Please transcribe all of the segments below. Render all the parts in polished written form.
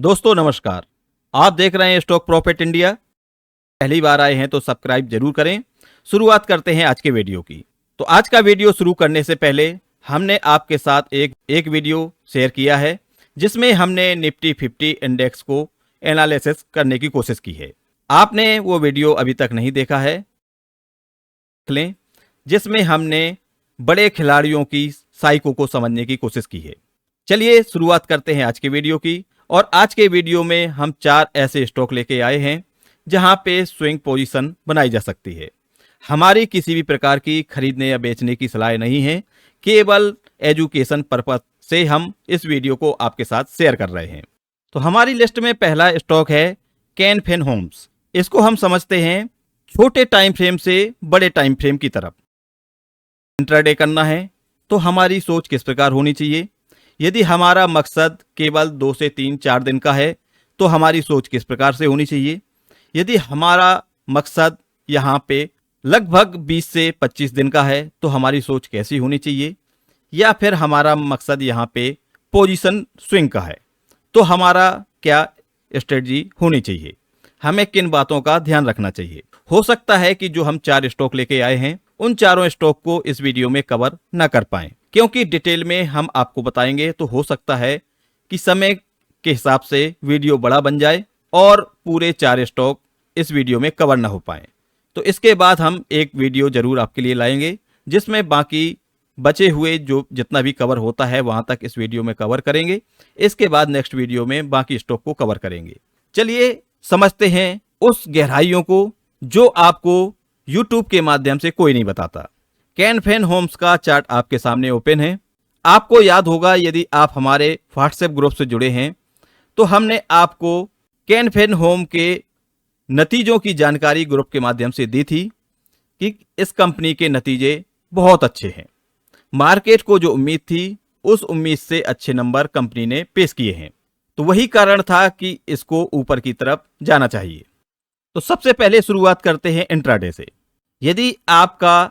दोस्तों नमस्कार। आप देख रहे हैं स्टॉक प्रॉफिट इंडिया। पहली बार आए हैं तो सब्सक्राइब जरूर करें। शुरुआत करते हैं आज के वीडियो की। तो आज का वीडियो शुरू करने से पहले हमने आपके साथ एक वीडियो शेयर किया है जिसमें हमने निफ्टी 50 इंडेक्स को एनालिसिस करने की कोशिश की है। आपने वो वीडियो अभी तक नहीं देखा है, देख लें, जिसमें हमने बड़े खिलाड़ियों की साइको को समझने की कोशिश की है। चलिए शुरुआत करते हैं आज के वीडियो की। और आज के वीडियो में हम 4 ऐसे स्टॉक लेके आए हैं जहां पे स्विंग पोजीशन बनाई जा सकती है। हमारी किसी भी प्रकार की खरीदने या बेचने की सलाह नहीं है, केवल एजुकेशन पर्पस से हम इस वीडियो को आपके साथ शेयर कर रहे हैं। तो हमारी लिस्ट में पहला स्टॉक है कैन फिन होम्स। इसको हम समझते हैं छोटे टाइम फ्रेम से बड़े टाइम फ्रेम की तरफ। इंट्राडे करना है तो हमारी सोच किस प्रकार होनी चाहिए। यदि हमारा मकसद केवल 2 से 3-4 दिन का है तो हमारी सोच किस प्रकार से होनी चाहिए। यदि हमारा मकसद यहाँ पे लगभग 20 से 25 दिन का है तो हमारी सोच कैसी होनी चाहिए। या फिर हमारा मकसद यहाँ पे पोजीशन स्विंग का है तो हमारा क्या स्ट्रेटजी होनी चाहिए। हमें किन बातों का ध्यान रखना चाहिए। हो सकता है कि जो हम 4 स्टॉक लेके आए हैं उन चारों स्टॉक को इस वीडियो में कवर ना कर पाएं, क्योंकि डिटेल में हम आपको बताएंगे तो हो सकता है कि समय के हिसाब से वीडियो बड़ा बन जाए और पूरे 4 स्टॉक इस वीडियो में कवर ना हो पाए। तो इसके बाद हम एक वीडियो जरूर आपके लिए लाएंगे जिसमें बाकी बचे हुए जो जितना भी कवर होता है वहां तक इस वीडियो में कवर करेंगे। इसके बाद नेक्स्ट वीडियो में बाकी स्टॉक को कवर करेंगे। चलिए समझते हैं उस गहराइयों को जो आपको यूट्यूब के माध्यम से कोई नहीं बताता। कैन फिन होम्स का चार्ट आपके सामने ओपन है। आपको याद होगा, यदि आप हमारे व्हाट्सएप ग्रुप से जुड़े हैं तो हमने आपको कैन फिन होम के नतीजों की जानकारी ग्रुप के माध्यम से दी थी कि इस कंपनी के नतीजे बहुत अच्छे हैं। मार्केट को जो उम्मीद थी उस उम्मीद से अच्छे नंबर कंपनी ने पेश किए हैं। तो वही कारण था कि इसको ऊपर की तरफ जाना चाहिए। तो सबसे पहले शुरुआत करते हैं इंट्राडे से। यदि आपका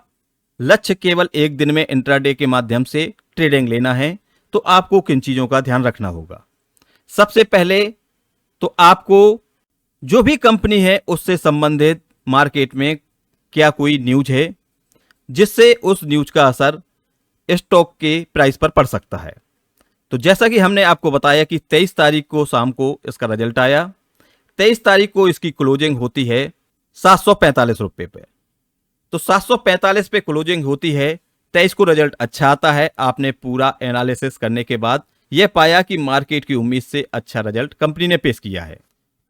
लक्ष्य केवल एक दिन में इंट्राडे के माध्यम से ट्रेडिंग लेना है तो आपको किन चीजों का ध्यान रखना होगा। सबसे पहले तो आपको जो भी कंपनी है उससे संबंधित मार्केट में क्या कोई न्यूज है जिससे उस न्यूज का असर स्टॉक के प्राइस पर पड़ सकता है। तो जैसा कि हमने आपको बताया कि 23 तारीख को शाम को इसका रिजल्ट आया। 23 तारीख को इसकी क्लोजिंग होती है 745 रुपए पे। तो 745 पे क्लोजिंग होती है। 23 को रिजल्ट अच्छा आता है। आपने पूरा एनालिसिस करने के बाद यह पाया कि मार्केट की उम्मीद से अच्छा रिजल्ट कंपनी ने पेश किया है।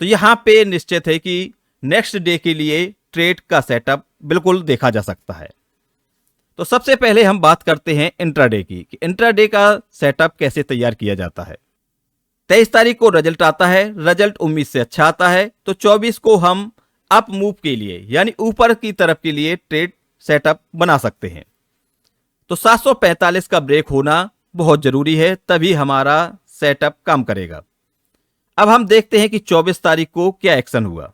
तो यहां पे निश्चित है कि नेक्स्ट डे के लिए ट्रेड का सेटअप बिल्कुल देखा जा सकता है। तो सबसे पहले हम बात करते हैं इंट्राडे की कि इंट्राडे का सेटअप कैसे तैयार किया जाता है। 23 तारीख को रिजल्ट आता है, रिजल्ट उम्मीद से अच्छा आता है तो 24 को हम अप मूव के लिए यानी ऊपर की तरफ के लिए ट्रेड सेटअप बना सकते हैं। तो 745 का ब्रेक होना बहुत जरूरी है, तभी हमारा सेटअप काम करेगा। अब हम देखते हैं कि 24 तारीख को क्या एक्शन हुआ।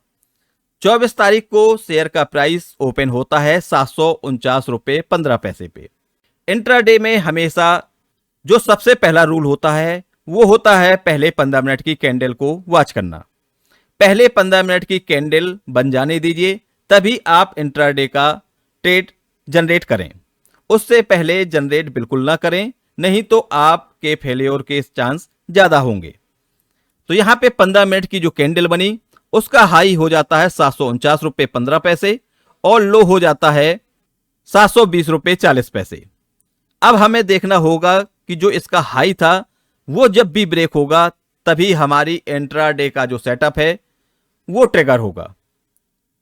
24 तारीख को शेयर का प्राइस ओपन होता है 749 रुपए 15 पैसे पे। इंट्राडे में हमेशा जो सबसे पहला रूल होता है वो होता है पहले 15 मिनट की कैंडल को वॉच करना। पहले 15 मिनट की कैंडल बन जाने दीजिए, तभी आप इंट्राडे का ट्रेड जनरेट करें। उससे पहले जनरेट बिल्कुल ना करें, नहीं तो आपके फेलियर के चांस ज्यादा होंगे। तो यहां पे 15 मिनट की जो कैंडल बनी उसका हाई हो जाता है 749 रुपए 15 पैसे और लो हो जाता है 720 रुपए 40 पैसे। अब हमें देखना होगा कि जो इसका हाई था वो जब भी ब्रेक होगा तभी हमारी इंट्राडे का जो सेटअप है वो ट्रिगर होगा।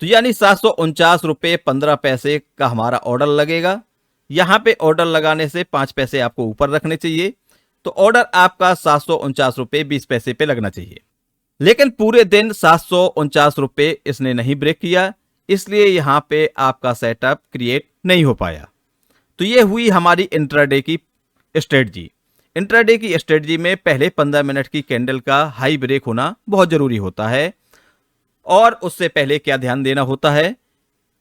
तो यानी 749 रुपए 15 पैसे का हमारा ऑर्डर लगेगा। यहां पे ऑर्डर लगाने से 5 पैसे आपको ऊपर रखने चाहिए। तो ऑर्डर आपका 749 रुपए 20 पैसे पे लगना चाहिए। लेकिन पूरे दिन 749 रुपए इसने नहीं ब्रेक किया, इसलिए यहां पे आपका सेटअप क्रिएट नहीं हो पाया। तो ये हुई हमारी इंट्राडे की स्ट्रेटजी। इंट्राडे की स्ट्रेटजी में पहले 15 मिनट की कैंडल का हाई ब्रेक होना बहुत जरूरी होता है। और उससे पहले क्या ध्यान देना होता है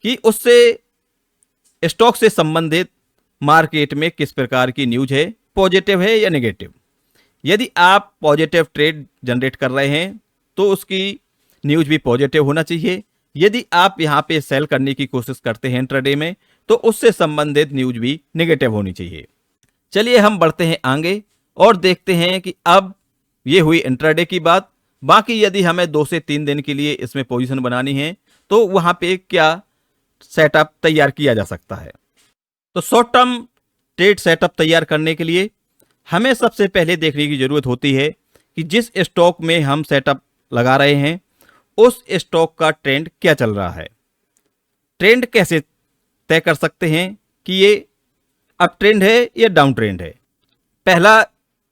कि उससे स्टॉक से संबंधित मार्केट में किस प्रकार की न्यूज है, पॉजिटिव है या नेगेटिव। यदि आप पॉजिटिव ट्रेड जनरेट कर रहे हैं तो उसकी न्यूज भी पॉजिटिव होना चाहिए। यदि आप यहाँ पे सेल करने की कोशिश करते हैं इंट्राडे में तो उससे संबंधित न्यूज भी नेगेटिव होनी चाहिए। चलिए हम बढ़ते हैं आगे और देखते हैं कि अब ये हुई इंट्राडे की बात। बाकी यदि हमें 2 से 3 दिन के लिए इसमें पोजीशन बनानी है तो वहां पे क्या सेटअप तैयार किया जा सकता है। तो शॉर्ट टर्म ट्रेड सेटअप तैयार करने के लिए हमें सबसे पहले देखने की जरूरत होती है कि जिस स्टॉक में हम सेटअप लगा रहे हैं उस स्टॉक का ट्रेंड क्या चल रहा है। ट्रेंड कैसे तय कर सकते हैं कि ये अप ट्रेंड है या डाउन ट्रेंड है। पहला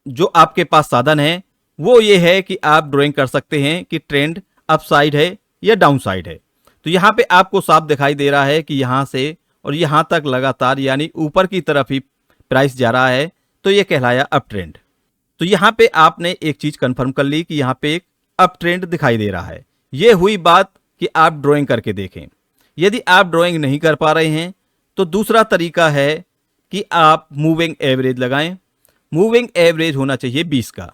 जो आपके पास साधन है वो ये है कि आप ड्राइंग कर सकते हैं कि ट्रेंड अप साइड है या डाउन साइड है। तो यहाँ पे आपको साफ दिखाई दे रहा है कि यहाँ से और यहाँ तक लगातार यानी ऊपर की तरफ ही प्राइस जा रहा है, तो ये कहलाया अप ट्रेंड। तो यहाँ पे आपने एक चीज कंफर्म कर ली कि यहाँ पे एक अप ट्रेंड दिखाई दे रहा है। ये हुई बात कि आप ड्राइंग करके देखें। यदि आप ड्राइंग नहीं कर पा रहे हैं तो दूसरा तरीका है कि आप मूविंग एवरेज लगाएं। मूविंग एवरेज होना चाहिए 20 का।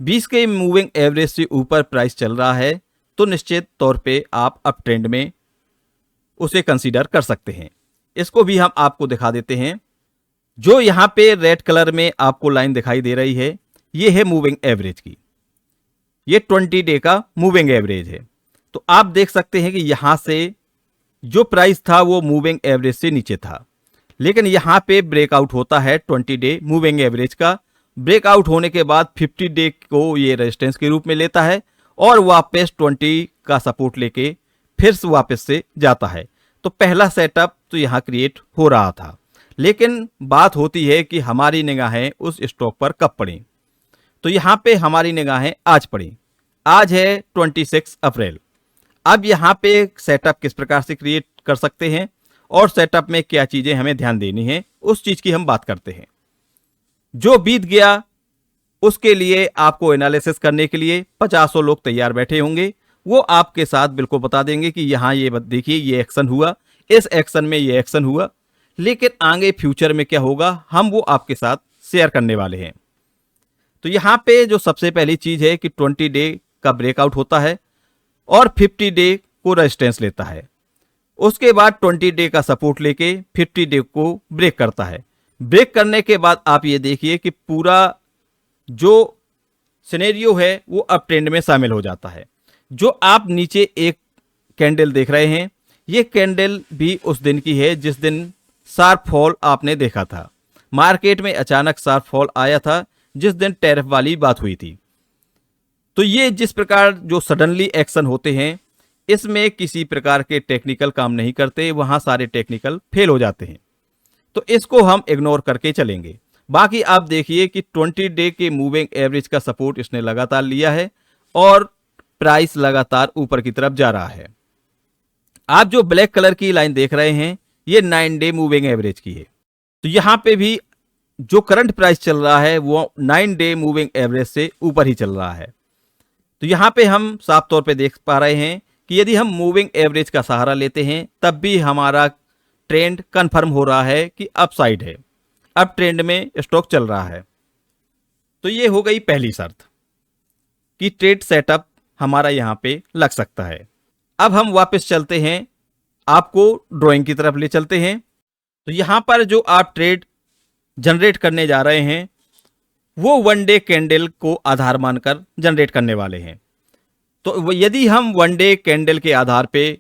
20 के मूविंग एवरेज से ऊपर प्राइस चल रहा है तो निश्चित तौर पे आप अप ट्रेंड में उसे कंसीडर कर सकते हैं। इसको भी हम आपको दिखा देते हैं। जो यहाँ पे रेड कलर में आपको लाइन दिखाई दे रही है ये है मूविंग एवरेज की। ये 20 डे का मूविंग एवरेज है। तो आप देख सकते हैं कि यहाँ से जो प्राइस था वो मूविंग एवरेज से नीचे था, लेकिन यहाँ पे ब्रेकआउट होता है 20 डे मूविंग एवरेज का। ब्रेकआउट होने के बाद 50 डे को ये रेजिस्टेंस के रूप में लेता है और वापस 20 का सपोर्ट लेके फिर से वापस से जाता है। तो पहला सेटअप तो यहाँ क्रिएट हो रहा था, लेकिन बात होती है कि हमारी निगाहें उस स्टॉक पर कब पड़ी। तो यहाँ पे हमारी निगाहें आज पड़ी। आज है 26 अप्रैल। अब यहाँ पे सेटअप किस प्रकार से क्रिएट कर सकते हैं और सेटअप में क्या चीजें हमें ध्यान देनी है उस चीज की हम बात करते हैं। जो बीत गया उसके लिए आपको एनालिसिस करने के लिए 50 लोग तैयार बैठे होंगे। वो आपके साथ बिल्कुल बता देंगे कि यहाँ ये देखिए ये एक्शन हुआ, इस एक्शन में ये एक्शन हुआ, लेकिन आगे फ्यूचर में क्या होगा हम वो आपके साथ शेयर करने वाले हैं। तो यहाँ पे जो सबसे पहली चीज है कि 20 डे का ब्रेकआउट होता है और 50 डे को रेजिस्टेंस लेता है। उसके बाद 20 डे का सपोर्ट लेके 50 डे को ब्रेक करता है। ब्रेक करने के बाद आप ये देखिए कि पूरा जो सिनेरियो है वो अप ट्रेंड में शामिल हो जाता है। जो आप नीचे एक कैंडल देख रहे हैं ये कैंडल भी उस दिन की है जिस दिन शार्प फॉल आपने देखा था। मार्केट में अचानक शार्प फॉल आया था जिस दिन टैरिफ वाली बात हुई थी। तो ये जिस प्रकार जो सडनली एक्शन होते हैं इसमें किसी प्रकार के टेक्निकल काम नहीं करते, वहां सारे टेक्निकल फेल हो जाते हैं। तो इसको हम इग्नोर करके चलेंगे। बाकी आप देखिए कि 20 डे के मूविंग एवरेज का सपोर्ट इसने लगातार लिया है और प्राइस लगातार ऊपर की तरफ जा रहा है। आप जो ब्लैक कलर की लाइन देख रहे हैं ये 9 डे मूविंग एवरेज की है। तो यहाँ पे भी जो करंट प्राइस चल रहा है वो 9 डे मूविंग एवरेज से ऊपर ही चल रहा है। तो यहाँ पे हम साफ तौर पे देख पा रहे हैं कि यदि हम मूविंग एवरेज का सहारा लेते हैं तब भी हमारा ट्रेंड कंफर्म हो रहा है कि अपसाइड है, अप ट्रेंड में स्टॉक चल रहा है। तो ये हो गई पहली शर्त कि ट्रेड सेटअप हमारा यहाँ पे लग सकता है। अब हम वापस चलते हैं, आपको ड्राइंग की तरफ ले चलते हैं। तो यहाँ पर जो आप ट्रेड जनरेट करने जा रहे हैं वो 1 डे कैंडल को आधार मानकर जनरेट करने वाले हैं। तो यदि हम 1 डे कैंडल के आधार पे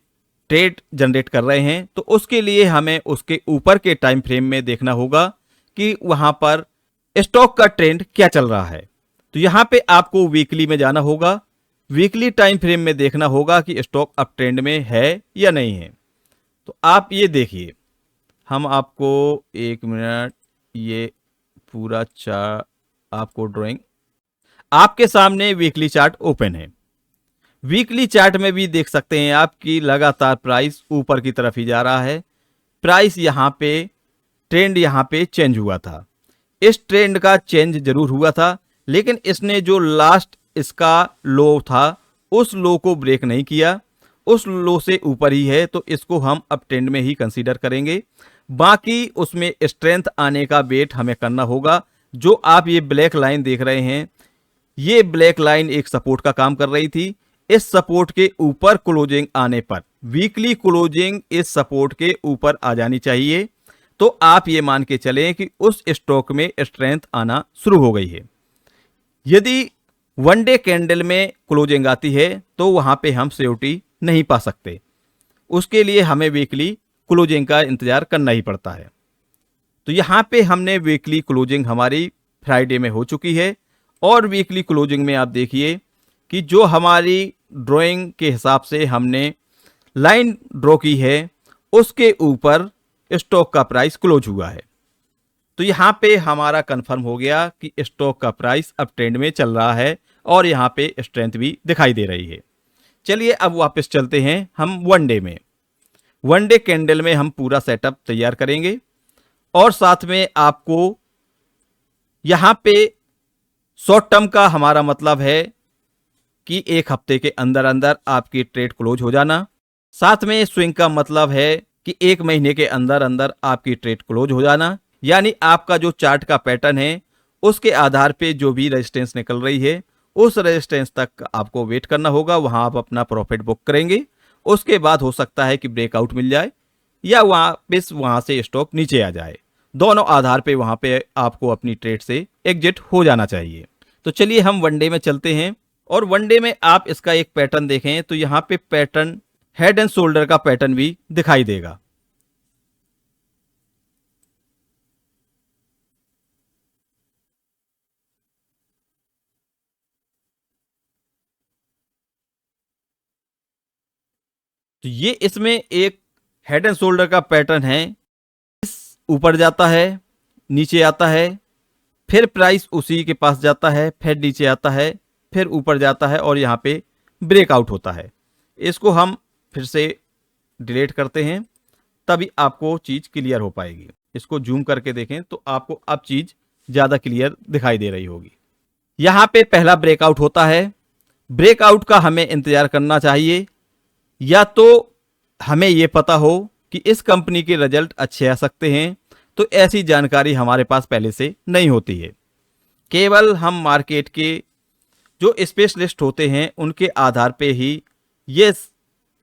ट्रेड जनरेट कर रहे हैं तो उसके लिए हमें उसके ऊपर के टाइम फ्रेम में देखना होगा कि वहां पर स्टॉक का ट्रेंड क्या चल रहा है। तो यहाँ पे आपको वीकली में जाना होगा। वीकली टाइम फ्रेम में देखना होगा कि स्टॉक अप ट्रेंड में है या नहीं है। तो आप ये देखिए, हम आपको 1 मिनट, ये पूरा चार्ट आपको ड्राइंग आपके सामने वीकली चार्ट ओपन है। वीकली चार्ट में भी देख सकते हैं आप कि लगातार प्राइस ऊपर की तरफ ही जा रहा है। प्राइस यहाँ पे ट्रेंड यहाँ पे चेंज हुआ था। इस ट्रेंड का चेंज जरूर हुआ था, लेकिन इसने जो लास्ट इसका लो था उस लो को ब्रेक नहीं किया, उस लो से ऊपर ही है। तो इसको हम अप ट्रेंड में ही कंसीडर करेंगे। बाकी उसमें स्ट्रेंथ आने का वेट हमें करना होगा। जो आप ये ब्लैक लाइन देख रहे हैं ये ब्लैक लाइन एक सपोर्ट का काम कर रही थी। इस सपोर्ट के ऊपर क्लोजिंग आने पर वीकली क्लोजिंग इस सपोर्ट के ऊपर आ जानी चाहिए, तो आप ये मान के चलें कि उस स्टॉक में स्ट्रेंथ आना शुरू हो गई है। यदि वन डे कैंडल में क्लोजिंग आती है तो वहां पे हम सिक्योरिटी नहीं पा सकते, उसके लिए हमें वीकली क्लोजिंग का इंतजार करना ही पड़ता है। तो यहां पे हमने वीकली क्लोजिंग हमारी फ्राइडे में हो चुकी है, और वीकली क्लोजिंग में आप देखिए कि जो हमारी ड्राइंग के हिसाब से हमने लाइन ड्रॉ की है उसके ऊपर स्टॉक का प्राइस क्लोज हुआ है। तो यहाँ पे हमारा कंफर्म हो गया कि स्टॉक का प्राइस अब ट्रेंड में चल रहा है और यहाँ पे स्ट्रेंथ भी दिखाई दे रही है। चलिए अब वापस चलते हैं हम वन डे में। वन डे कैंडल में हम पूरा सेटअप तैयार करेंगे और साथ में आपको यहाँ पे शॉर्ट टर्म का हमारा मतलब है कि एक हफ्ते के अंदर अंदर आपकी ट्रेड क्लोज हो जाना। साथ में स्विंग का मतलब है कि एक महीने के अंदर अंदर आपकी ट्रेड क्लोज हो जाना, यानी आपका जो चार्ट का पैटर्न है उसके आधार पे जो भी रेजिस्टेंस निकल रही है उस रेजिस्टेंस तक आपको वेट करना होगा, वहां आप अपना प्रॉफिट बुक करेंगे। उसके बाद हो सकता है कि ब्रेकआउट मिल जाए या वापस वहां से स्टॉक नीचे आ जाए, दोनों आधार पे वहां पे आपको अपनी ट्रेड से एग्जिट हो जाना चाहिए। तो चलिए हम वनडे में चलते हैं, और वनडे में आप इसका एक पैटर्न देखें तो यहां पे पैटर्न हेड एंड शोल्डर का पैटर्न भी दिखाई देगा। तो ये इसमें एक हेड एंड शोल्डर का पैटर्न है, ऊपर जाता है, नीचे आता है, फिर प्राइस उसी के पास जाता है, फिर नीचे आता है, फिर ऊपर जाता है और यहाँ पे ब्रेकआउट होता है। इसको हम फिर से डिलीट करते हैं, तभी आपको चीज़ क्लियर हो पाएगी। इसको जूम करके देखें तो आपको अब चीज़ ज़्यादा क्लियर दिखाई दे रही होगी। यहाँ पे पहला ब्रेकआउट होता है। ब्रेकआउट का हमें इंतज़ार करना चाहिए, या तो हमें ये पता हो कि इस कंपनी के रिजल्ट अच्छे आ सकते हैं, तो ऐसी जानकारी हमारे पास पहले से नहीं होती है। केवल हम मार्केट के जो स्पेशलिस्ट होते हैं उनके आधार पे ही ये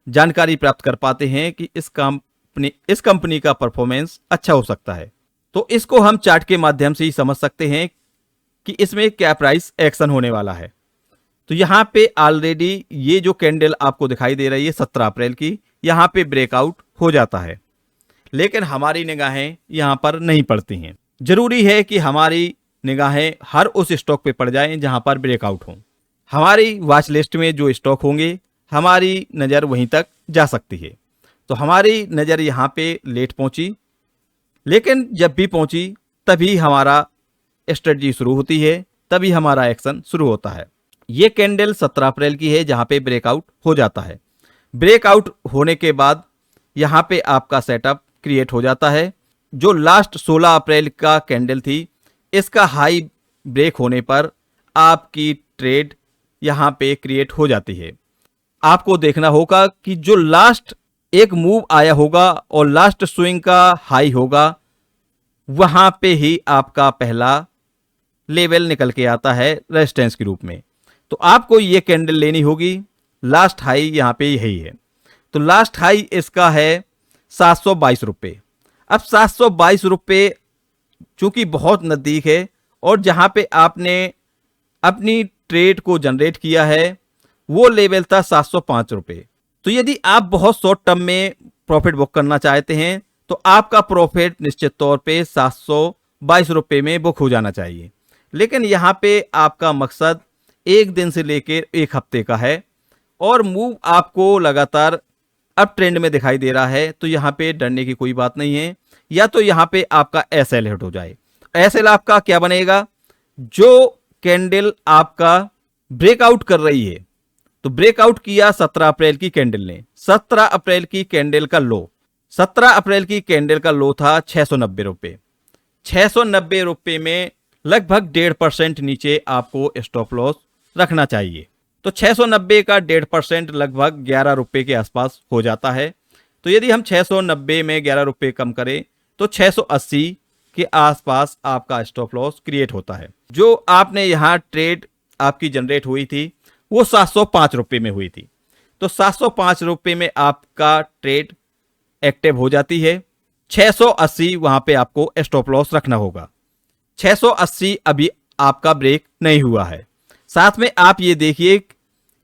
जानकारी प्राप्त कर पाते हैं कि इस कंपनी का परफॉर्मेंस अच्छा हो सकता है। तो इसको हम चार्ट के माध्यम से ही समझ सकते हैं कि इसमें क्या प्राइस एक्शन होने वाला है। तो यहाँ पे ऑलरेडी ये जो कैंडल आपको दिखाई दे रही है 17 अप्रैल की, यहाँ पे ब्रेकआउट हो जाता है, लेकिन हमारी निगाहें यहाँ पर नहीं पड़ती हैं। जरूरी है कि हमारी निगाहें हर उस स्टॉक पे पड़ जाएं जहाँ पर ब्रेकआउट हो। हमारी वॉच लिस्ट में जो स्टॉक होंगे हमारी नज़र वहीं तक जा सकती है। तो हमारी नज़र यहाँ पे लेट पहुँची, लेकिन जब भी पहुँची तभी हमारा स्ट्रेटजी शुरू होती है, तभी हमारा एक्शन शुरू होता है। ये कैंडल 17 अप्रैल की है जहाँ पे ब्रेकआउट हो जाता है। ब्रेकआउट होने के बाद यहाँ पे आपका सेटअप क्रिएट हो जाता है। जो लास्ट 16 अप्रैल का कैंडल थी, इसका हाई ब्रेक होने पर आपकी ट्रेड यहाँ पे क्रिएट हो जाती है। आपको देखना होगा कि जो लास्ट एक मूव आया होगा और लास्ट स्विंग का हाई होगा, वहां पे ही आपका पहला लेवल निकल के आता है रेजिस्टेंस के रूप में। तो आपको ये कैंडल लेनी होगी। लास्ट हाई यहाँ पे यही है। तो लास्ट हाई इसका है 722 रुपये। अब 722 रुपये चूंकि बहुत नज़दीक है और जहाँ पे आपने अपनी ट्रेड को जनरेट किया है वो लेवल था 705 रुपये। तो यदि आप बहुत शॉर्ट टर्म में प्रॉफिट बुक करना चाहते हैं तो आपका प्रॉफिट निश्चित तौर पे 722 रुपये में बुक हो जाना चाहिए। लेकिन यहाँ पे आपका मकसद एक दिन से लेकर एक हफ्ते का है और मूव आपको लगातार अब ट्रेंड में दिखाई दे रहा है, तो यहाँ पे डरने की कोई बात नहीं है। या तो यहाँ पे आपका एसएल हिट हो जाए। एसएल आपका क्या बनेगा? जो कैंडल आपका ब्रेकआउट कर रही है, तो ब्रेकआउट किया 17 अप्रैल की कैंडल ने। 17 अप्रैल की कैंडल का लो 17 अप्रैल की कैंडल का लो था 690 रुपये। 690 रुपये में लगभग 1.5% नीचे आपको स्टॉप लॉस रखना चाहिए। तो 690 का 1.5% लगभग 11 रुपये के आसपास हो जाता है। तो यदि हम 690 में 11 रुपये कम करें तो 680 के आसपास आपका स्टॉप लॉस क्रिएट होता है। जो आपने यहाँ ट्रेड आपकी जनरेट हुई थी वो 705 रुपये में हुई थी। तो 705 रुपये में आपका ट्रेड एक्टिव हो जाती है। 680 वहां पे आपको स्टॉप लॉस रखना होगा। 680 अभी आपका ब्रेक नहीं हुआ है। साथ में आप ये देखिए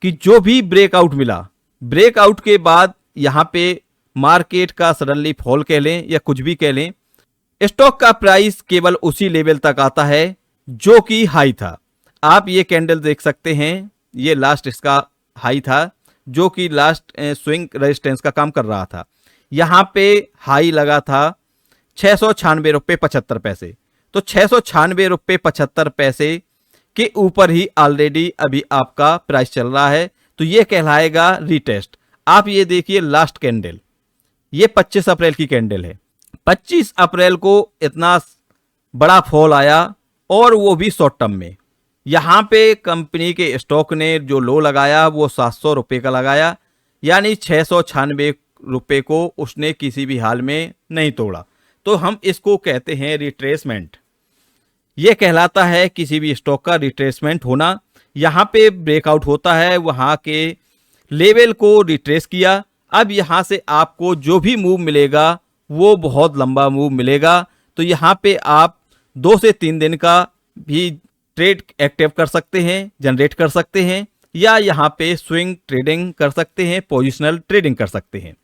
कि जो भी ब्रेकआउट मिला, ब्रेकआउट के बाद यहां पे मार्केट का सडनली फॉल कह लें या कुछ भी कह लें, स्टॉक का प्राइस केवल उसी लेवल तक आता है जो कि हाई था। आप ये कैंडल देख सकते हैं, ये लास्ट इसका हाई था जो कि लास्ट स्विंग रेजिस्टेंस का काम कर रहा था। यहां पे हाई लगा था 696 रुपये 75 पैसे। तो 696 रुपये 75 पैसे के ऊपर ही ऑलरेडी अभी आपका प्राइस चल रहा है, तो ये कहलाएगा रीटेस्ट। आप ये देखिए लास्ट कैंडल, ये 25 अप्रैल की कैंडल है। 25 अप्रैल को इतना बड़ा फॉल आया और वो भी शॉर्ट टर्म में। यहां पे कंपनी के स्टॉक ने जो लो लगाया वो 700 रुपये का लगाया, यानी 696 रुपये को उसने किसी भी हाल में नहीं तोड़ा। तो हम इसको कहते हैं रिट्रेसमेंट। ये कहलाता है किसी भी स्टॉक का रिट्रेसमेंट होना। यहां पे ब्रेकआउट होता है, वहां के लेवल को रिट्रेस किया। अब यहां से आपको जो भी मूव मिलेगा वो बहुत लंबा मूव मिलेगा। तो यहां पे आप 2 से 3 दिन का भी ट्रेड एक्टिव कर सकते हैं, जनरेट कर सकते हैं, या यहां पे स्विंग ट्रेडिंग कर सकते हैं, पोजिशनल ट्रेडिंग कर सकते हैं।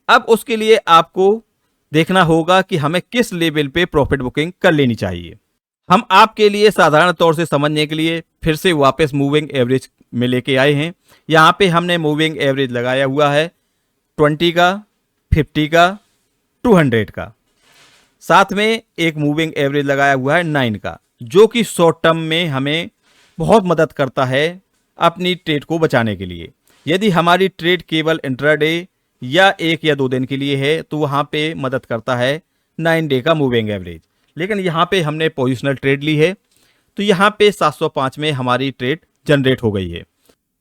अब उसके लिए आपको देखना होगा कि हमें किस लेवल पे प्रॉफिट बुकिंग कर लेनी चाहिए। हम आपके लिए साधारण तौर से समझने के लिए फिर से वापस मूविंग एवरेज में लेके आए हैं। यहाँ पे हमने मूविंग एवरेज लगाया हुआ है 20 का, 50 का, 200 का। साथ में एक मूविंग एवरेज लगाया हुआ है 9 का, जो कि शॉर्ट टर्म में हमें बहुत मदद करता है अपनी ट्रेड को बचाने के लिए। यदि हमारी ट्रेड केवल इंट्राडे या 1 या 2 दिन के लिए है तो वहाँ पे मदद करता है 9 डे का मूविंग एवरेज। लेकिन यहाँ पे हमने पोजिशनल ट्रेड ली है, तो यहाँ पे 705 में हमारी ट्रेड जनरेट हो गई है।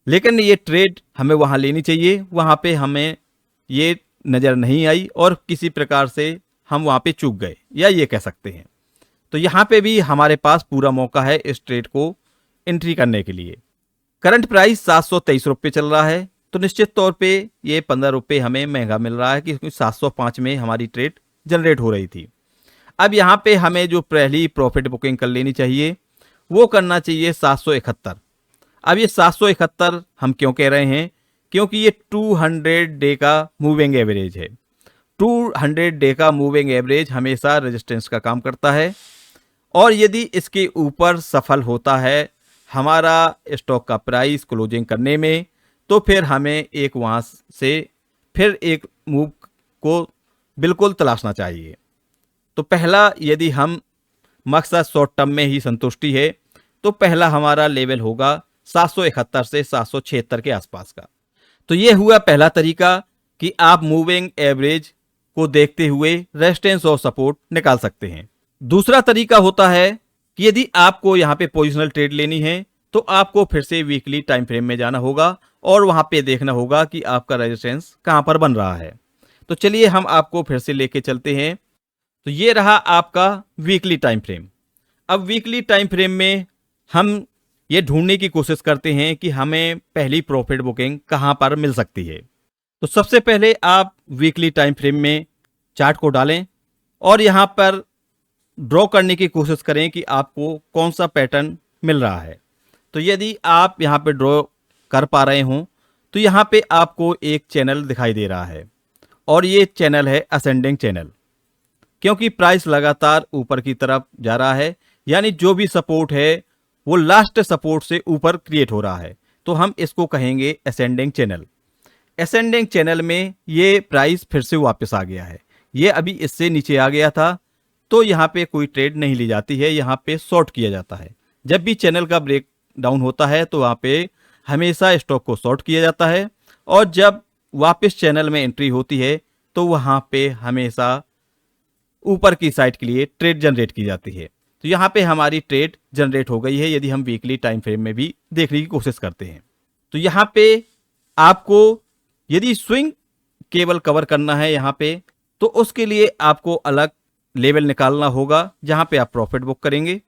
लेकिन ये ट्रेड हमें वहाँ लेनी चाहिए, वहाँ पे हमें ये नज़र नहीं आई और किसी प्रकार से हम वहाँ पे चूक गए, या ये कह सकते हैं। तो यहाँ पे भी हमारे पास पूरा मौका है इस ट्रेड को एंट्री करने के लिए। करंट प्राइस 723 रुपये चल रहा है, तो निश्चित तौर पे ये 15 रुपये हमें महंगा मिल रहा है क्योंकि 705 में हमारी ट्रेड जनरेट हो रही थी। अब यहाँ पे हमें जो पहली प्रॉफिट बुकिंग कर लेनी चाहिए वो करना चाहिए 771। अब ये 771 हम क्यों कह रहे हैं, क्योंकि ये 200 डे का मूविंग एवरेज है। 200 डे का मूविंग एवरेज हमेशा रेजिस्टेंस का काम करता है, और यदि इसके ऊपर सफल होता है हमारा स्टॉक का प्राइस क्लोजिंग करने में, तो फिर हमें एक वहाँ से फिर एक मूव को बिल्कुल तलाशना चाहिए। तो पहला, यदि हम मकसद शॉर्ट टर्म में ही संतुष्टि है, तो पहला हमारा लेवल होगा 771 से 776 के आसपास का। तो ये हुआ पहला तरीका कि आप मूविंग एवरेज को देखते हुए रेजिस्टेंस और सपोर्ट निकाल सकते हैं। दूसरा तरीका होता है कि यदि आपको यहाँ पे पोजिशनल ट्रेड लेनी है तो आपको फिर से वीकली टाइम फ्रेम में जाना होगा और वहाँ पे देखना होगा कि आपका रेजिस्टेंस कहाँ पर बन रहा है। तो चलिए हम आपको फिर से लेके चलते हैं। तो ये रहा आपका वीकली टाइम फ्रेम। अब वीकली टाइम फ्रेम में हम ये ढूंढने की कोशिश करते हैं कि हमें पहली प्रॉफिट बुकिंग कहाँ पर मिल सकती है। तो सबसे पहले आप वीकली टाइम फ्रेम में चार्ट को डालें और यहाँ पर ड्रॉ करने की कोशिश करें कि आपको कौन सा पैटर्न मिल रहा है। तो यदि आप यहाँ पे ड्रॉ कर पा रहे हों तो यहाँ पे आपको एक चैनल दिखाई दे रहा है, और ये चैनल है असेंडिंग चैनल, क्योंकि प्राइस लगातार ऊपर की तरफ जा रहा है, यानी जो भी सपोर्ट है वो लास्ट सपोर्ट से ऊपर क्रिएट हो रहा है, तो हम इसको कहेंगे असेंडिंग चैनल। असेंडिंग चैनल में ये प्राइस फिर से वापस आ गया है, ये अभी इससे नीचे आ गया था, तो यहाँ पे कोई ट्रेड नहीं ली जाती है, यहाँ पे शॉर्ट किया जाता है। जब भी चैनल का ब्रेक डाउन होता है तो वहाँ पे हमेशा स्टॉक को शॉर्ट किया जाता है, और जब वापस चैनल में एंट्री होती है तो वहाँ पे हमेशा ऊपर की साइड के लिए ट्रेड जनरेट की जाती है। तो यहाँ पे हमारी ट्रेड जनरेट हो गई है यदि हम वीकली टाइम फ्रेम में भी देखने की कोशिश करते हैं। तो यहाँ पे आपको यदि स्विंग केवल कवर करना है यहाँ पे, तो उसके लिए आपको अलग लेवल निकालना होगा जहाँ पे आप प्रॉफिट बुक करेंगे,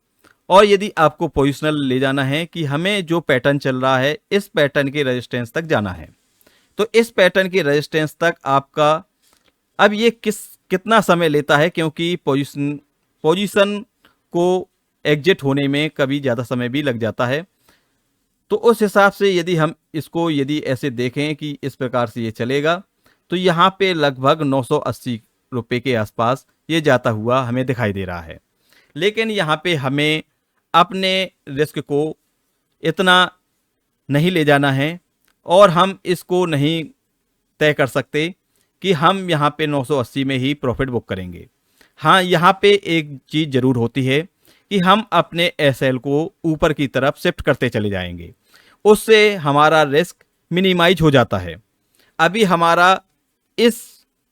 और यदि आपको पोजिशनल ले जाना है कि हमें जो पैटर्न चल रहा है इस पैटर्न के रेजिस्टेंस तक जाना है, तो इस पैटर्न की रेजिस्टेंस तक आपका अब ये कितना समय लेता है, क्योंकि पोजीशन को एग्जिट होने में कभी ज़्यादा समय भी लग जाता है। तो उस हिसाब से यदि हम इसको यदि ऐसे देखें कि इस प्रकार से ये चलेगा, तो यहाँ पे लगभग 980 रुपये के आसपास ये जाता हुआ हमें दिखाई दे रहा है। लेकिन यहाँ पे हमें अपने रिस्क को इतना नहीं ले जाना है और हम इसको नहीं तय कर सकते कि हम यहाँ पे 980 में ही प्रॉफिट बुक करेंगे। हाँ, यहाँ पे एक चीज़ ज़रूर होती है कि हम अपने एसएल को ऊपर की तरफ शिफ्ट करते चले जाएंगे, उससे हमारा रिस्क मिनिमाइज हो जाता है। अभी हमारा इस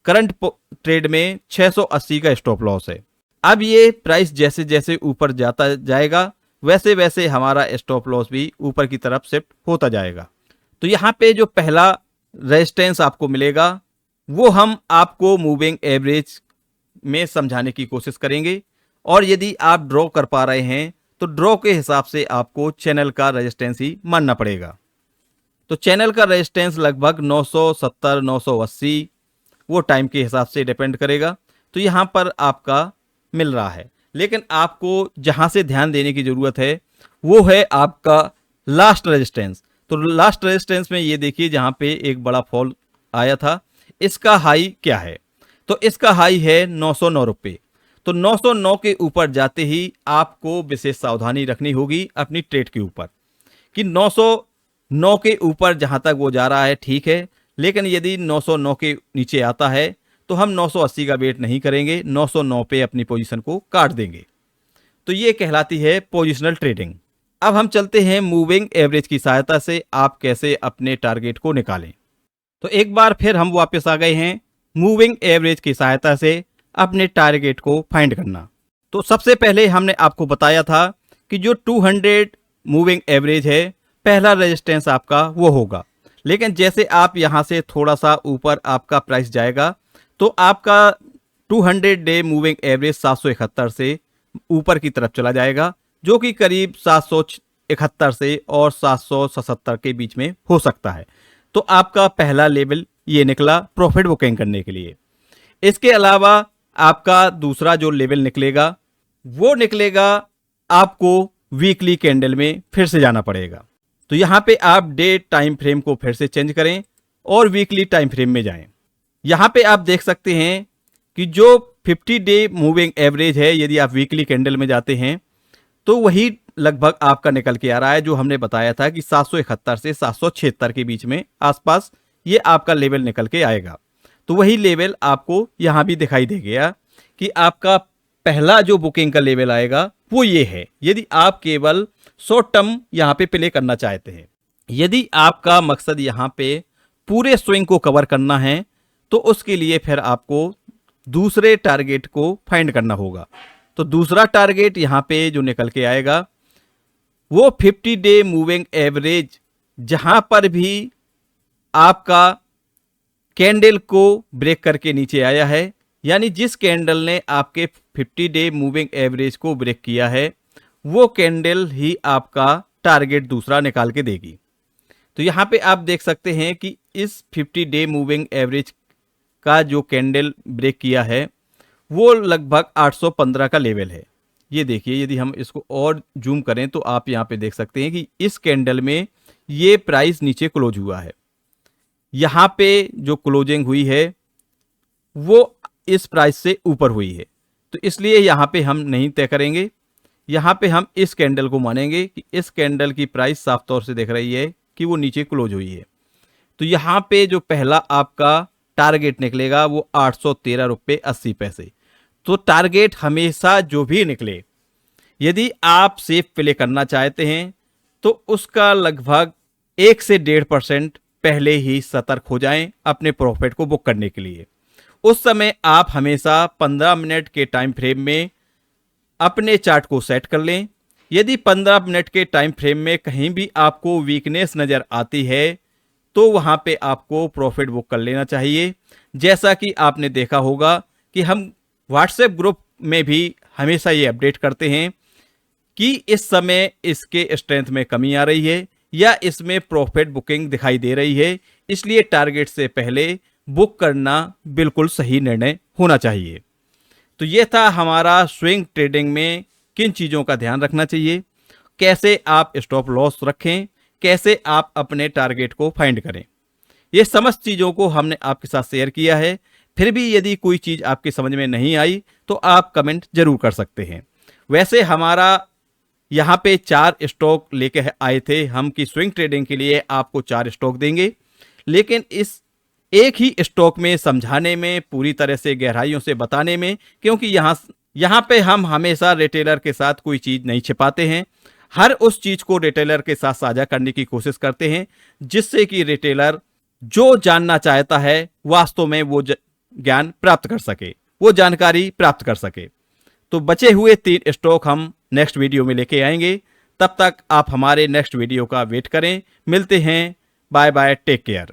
करंट ट्रेड में 680 का स्टॉप लॉस है। अब ये प्राइस जैसे जैसे ऊपर जाता जाएगा वैसे वैसे हमारा स्टॉप लॉस भी ऊपर की तरफ शिफ्ट होता जाएगा। तो यहाँ पे जो पहला रेजिस्टेंस आपको मिलेगा वो हम आपको मूविंग एवरेज में समझाने की कोशिश करेंगे, और यदि आप ड्रॉ कर पा रहे हैं तो ड्रॉ के हिसाब से आपको चैनल का रेजिस्टेंस ही मानना पड़ेगा। तो चैनल का रेजिस्टेंस लगभग 970 980 वो टाइम के हिसाब से डिपेंड करेगा। तो यहाँ पर आपका मिल रहा है, लेकिन आपको जहाँ से ध्यान देने की ज़रूरत है वो है आपका लास्ट रेजिस्टेंस। तो लास्ट रेजिस्टेंस में ये देखिए जहाँ पे एक बड़ा फॉल आया था, इसका हाई क्या है, तो इसका हाई है 909 रुपये। तो 909 के ऊपर जाते ही आपको विशेष सावधानी रखनी होगी अपनी ट्रेड के ऊपर कि 909 के ऊपर जहाँ तक वो जा रहा है ठीक है, लेकिन यदि 909 के नीचे आता है तो हम 980 का वेट नहीं करेंगे, 909 पे अपनी पोजीशन को काट देंगे। तो ये कहलाती है पोजिशनल ट्रेडिंग। अब हम चलते हैं मूविंग एवरेज की सहायता से आप कैसे अपने टारगेट को निकालें। तो एक बार फिर हम वापस आ गए हैं मूविंग एवरेज की सहायता से अपने टारगेट को फाइंड करना। तो सबसे पहले हमने आपको बताया था कि जो 200 मूविंग एवरेज है पहला रेजिस्टेंस आपका वो होगा, लेकिन जैसे आप यहाँ से थोड़ा सा ऊपर आपका प्राइस जाएगा तो आपका 200 डे मूविंग एवरेज 771 से ऊपर की तरफ चला जाएगा, जो कि करीब 771 से और 777 के बीच में हो सकता है। तो आपका पहला लेवल ये निकला प्रॉफिट बुकिंग करने के लिए। इसके अलावा आपका दूसरा जो लेवल निकलेगा वो निकलेगा आपको वीकली कैंडल में फिर से जाना पड़ेगा। तो यहाँ पे आप डे टाइम फ्रेम को फिर से चेंज करें और वीकली टाइम फ्रेम में जाएं। यहाँ पे आप देख सकते हैं कि जो 50 डे मूविंग एवरेज है, यदि आप वीकली कैंडल में जाते हैं तो वही लगभग आपका निकल के आ रहा है, जो हमने बताया था कि 771 से 776 के बीच में आसपास ये आपका लेवल निकल के आएगा। तो वही लेवल आपको यहाँ भी दिखाई दे गया कि आपका पहला जो बुकिंग का लेवल आएगा वो ये है, यदि आप केवल शॉर्ट टर्म यहाँ पे प्ले करना चाहते हैं। यदि आपका मकसद यहाँ पे पूरे स्विंग को कवर करना है तो उसके लिए फिर आपको दूसरे टारगेट को फाइंड करना होगा। तो दूसरा टारगेट यहाँ पे जो निकल के आएगा वो 50 डे मूविंग एवरेज, जहां पर भी आपका कैंडल को ब्रेक करके नीचे आया है, यानी जिस कैंडल ने आपके 50 डे मूविंग एवरेज को ब्रेक किया है वो कैंडल ही आपका टारगेट दूसरा निकाल के देगी। तो यहाँ पे आप देख सकते हैं कि इस 50 डे मूविंग एवरेज का जो कैंडल ब्रेक किया है वो लगभग 815 का लेवल है। ये देखिए, यदि हम इसको और जूम करें तो आप यहाँ पे देख सकते हैं कि इस कैंडल में ये प्राइस नीचे क्लोज हुआ है। यहाँ पे जो क्लोजिंग हुई है वो इस प्राइस से ऊपर हुई है, तो इसलिए यहाँ पे हम नहीं तय करेंगे। यहाँ पे हम इस कैंडल को मानेंगे कि इस कैंडल की प्राइस साफ तौर से दिख रही है कि वो नीचे क्लोज हुई है। तो यहाँ पे जो पहला आपका टारगेट निकलेगा वो 813 रुपये 80 पैसे। तो टारगेट हमेशा जो भी निकले, यदि आप सेफ प्ले करना चाहते हैं तो उसका लगभग 1 से 1.5% पहले ही सतर्क हो जाएं अपने प्रॉफिट को बुक करने के लिए। उस समय आप हमेशा 15 मिनट के टाइम फ्रेम में अपने चार्ट को सेट कर लें। यदि 15 मिनट के टाइम फ्रेम में कहीं भी आपको वीकनेस नज़र आती है तो वहाँ पे आपको प्रॉफिट बुक कर लेना चाहिए। जैसा कि आपने देखा होगा कि हम व्हाट्सएप ग्रुप में भी हमेशा ये अपडेट करते हैं कि इस समय इसके स्ट्रेंथ में कमी आ रही है या इसमें प्रॉफिट बुकिंग दिखाई दे रही है, इसलिए टारगेट से पहले बुक करना बिल्कुल सही निर्णय होना चाहिए। तो ये था हमारा स्विंग ट्रेडिंग में किन चीज़ों का ध्यान रखना चाहिए, कैसे आप स्टॉप लॉस रखें, कैसे आप अपने टारगेट को फाइंड करें। ये समस्त चीज़ों को हमने आपके साथ शेयर किया है। फिर भी यदि कोई चीज़ आपकी समझ में नहीं आई तो आप कमेंट जरूर कर सकते हैं। वैसे हमारा यहाँ पे 4 स्टॉक लेके आए थे हम कि स्विंग ट्रेडिंग के लिए आपको 4 स्टॉक देंगे, लेकिन इस एक ही स्टॉक में समझाने में, पूरी तरह से गहराइयों से बताने में, क्योंकि यहाँ पे हम हमेशा रिटेलर के साथ कोई चीज़ नहीं छिपाते हैं। हर उस चीज़ को रिटेलर के साथ साझा करने की कोशिश करते हैं जिससे कि रिटेलर जो जानना चाहता है वास्तव में वो ज्ञान प्राप्त कर सके, वो जानकारी प्राप्त कर सके। तो बचे हुए 3 स्टॉक हम नेक्स्ट वीडियो में लेके आएंगे। तब तक आप हमारे नेक्स्ट वीडियो का वेट करें। मिलते हैं। Bye bye, take care.